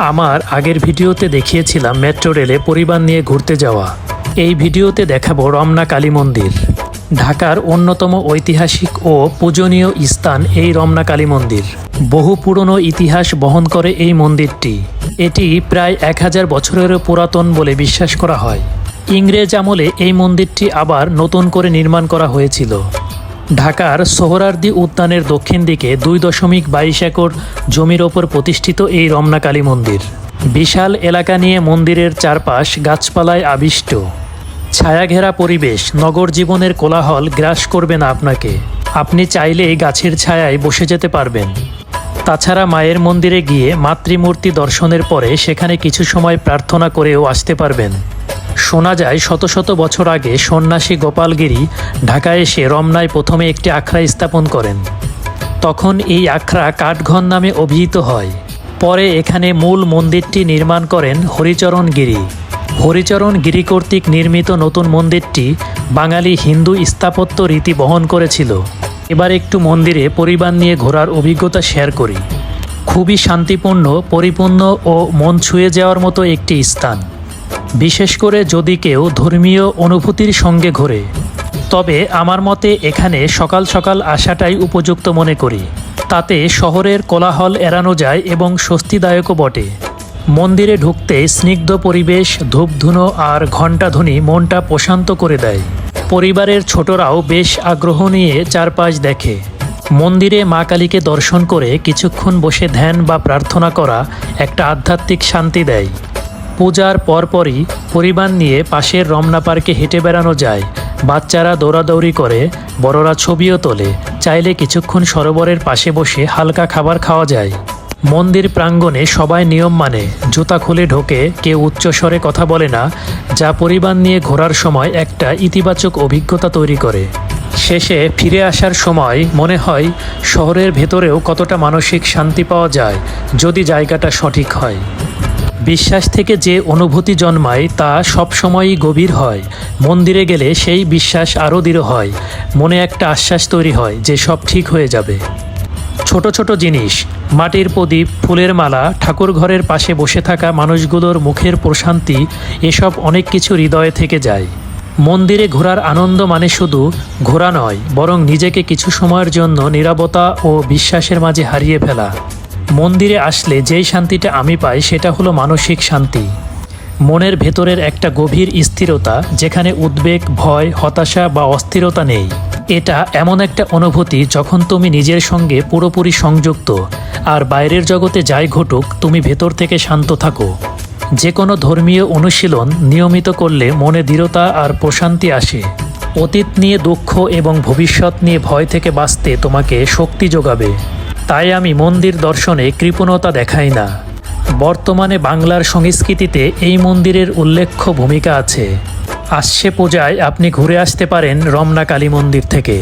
আমার আগের ভিডিওতে দেখিয়েছিলাম মেট্রো রেলে পরিবার নিয়ে ঘুরতে যাওয়া। এই ভিডিওতে দেখাবো রমনা কালী মন্দির। ঢাকার অন্যতম ঐতিহাসিক ও পূজনীয় স্থান এই রমনা কালী মন্দির। বহু পুরনো ইতিহাস বহন করে এই মন্দিরটি। এটি প্রায় 1000 বছরেরও পুরাতন বলে বিশ্বাস করা হয়। ইংরেজ আমলে এই মন্দিরটি আবার নতুন করে নির্মাণ করা হয়েছিল। ঢাকার সোহরাওয়ার্দী উদ্যানের দক্ষিণ দিকে 2.22 একর জমির ওপর প্রতিষ্ঠিত এই রমনা কালী মন্দির। বিশাল এলাকা নিয়ে মন্দিরের চারপাশ গাছপালায় আবিষ্ট। ছায়াঘেরা পরিবেশ, নগর জীবনের কোলাহল গ্রাস করবে না আপনাকে। আপনি চাইলেই গাছের ছায়ায় বসে যেতে পারবেন। তাছাড়া মায়ের মন্দিরে গিয়ে মাতৃমূর্তি দর্শনের পরে সেখানে কিছু সময় প্রার্থনা করেও আসতে পারবেন। শোনা যায় শত শত বছর আগে সন্ন্যাসী গোপালগিরি ঢাকায় এসে রমনায় প্রথমে একটি আখড়া স্থাপন করেন। তখন এই আখড়া কাঠঘর নামে অভিহিত হয়। পরে এখানে মূল মন্দিরটি নির্মাণ করেন হরিচরণ গিরি। হরিচরণ গিরি কর্তৃক নির্মিত নতুন মন্দিরটি বাঙালি হিন্দু স্থাপত্য রীতি বহন করেছিল। এবার একটু মন্দিরে পরিবার নিয়ে ঘোরার অভিজ্ঞতা শেয়ার করি। খুবই শান্তিপূর্ণ, পরিপূর্ণ ও মন ছুঁয়ে যাওয়ার মতো একটি স্থান। বিশেষ করে যদি কেউ ধর্মীয় অনুভূতির সঙ্গে ঘোরে, তবে আমার মতে এখানে সকাল সকাল আসাটাই উপযুক্ত মনে করি। তাতে শহরের কোলাহল এড়ানো যায় এবং স্বস্তিদায়কও বটে। মন্দিরে ঢুকতে স্নিগ্ধ পরিবেশ, ধূপধুনো আর ঘণ্টাধ্বনি মনটা প্রশান্ত করে দেয়। পরিবারের ছোটরাও বেশ আগ্রহ নিয়ে চারপাশ দেখে। মন্দিরে মা কালীকে দর্শন করে কিছুক্ষণ বসে ধ্যান বা প্রার্থনা করা একটা আধ্যাত্মিক শান্তি দেয়। পূজার পরপরই পরিবার নিয়ে পাশের রমনা পার্কে হেঁটে বেড়ানো যায়। বাচ্চারা দৌড়াদৌড়ি করে, বড়রা ছবিও তোলে। চাইলে কিছুক্ষণ সরোবরের পাশে বসে হালকা খাবার খাওয়া যায়। মন্দির প্রাঙ্গণে সবাই নিয়ম মানে, জুতা খুলে ঢোকে, কেউ উচ্চস্বরে কথা বলে না, যা পরিবার নিয়ে ঘোরার সময় একটা ইতিবাচক অভিজ্ঞতা তৈরি করে। শেষে ফিরে আসার সময় মনে হয় শহরের ভেতরেও কতটা মানসিক শান্তি পাওয়া যায় যদি জায়গাটা সঠিক হয়। বিশ্বাস থেকে যে অনুভূতি জন্মায় তা সবসময়ই গভীর হয়। মন্দিরে গেলে সেই বিশ্বাস আরও দৃঢ় হয়। মনে একটা আশ্বাস তৈরি হয় যে সব ঠিক হয়ে যাবে। ছোট ছোট জিনিস, মাটির প্রদীপ, ফুলের মালা, ঠাকুর ঘরের পাশে বসে থাকা মানুষগুলোর মুখের প্রশান্তি, এসব অনেক কিছু হৃদয়ে থেকে যায়। মন্দিরে ঘোরার আনন্দ মানে শুধু ঘোরা নয়, বরং নিজেকে কিছু সময়ের জন্য নীরবতা ও বিশ্বাসের মাঝে হারিয়ে ফেলা। মন্দিরে আসলে যেই শান্তিটা আমি পাই সেটা হলো মানসিক শান্তি। মনের ভেতরের একটা গভীর স্থিরতা, যেখানে উদ্বেগ, ভয়, হতাশা বা অস্থিরতা নেই। এটা এমন একটা অনুভূতি যখন তুমি নিজের সঙ্গে পুরোপুরি সংযুক্ত, আর বাইরের জগতে যাই ঘটুক তুমি ভেতর থেকে শান্ত থাকো। যে কোনো ধর্মীয় অনুশীলন নিয়মিত করলে মনে দৃঢ়তা আর প্রশান্তি আসে। অতীত নিয়ে দুঃখ এবং ভবিষ্যৎ নিয়ে ভয় থেকে বাঁচতে তোমাকে শক্তি যোগাবে। তাই আমি মন্দির দর্শনে কৃপণতা দেখাই না। বর্তমানে বাংলার সংস্কৃতিতে এই মন্দিরের উল্লেখ্য ভূমিকা আছে। আসছে পূজায় আপনি ঘুরে আসতে পারেন রমনা কালী মন্দির থেকে।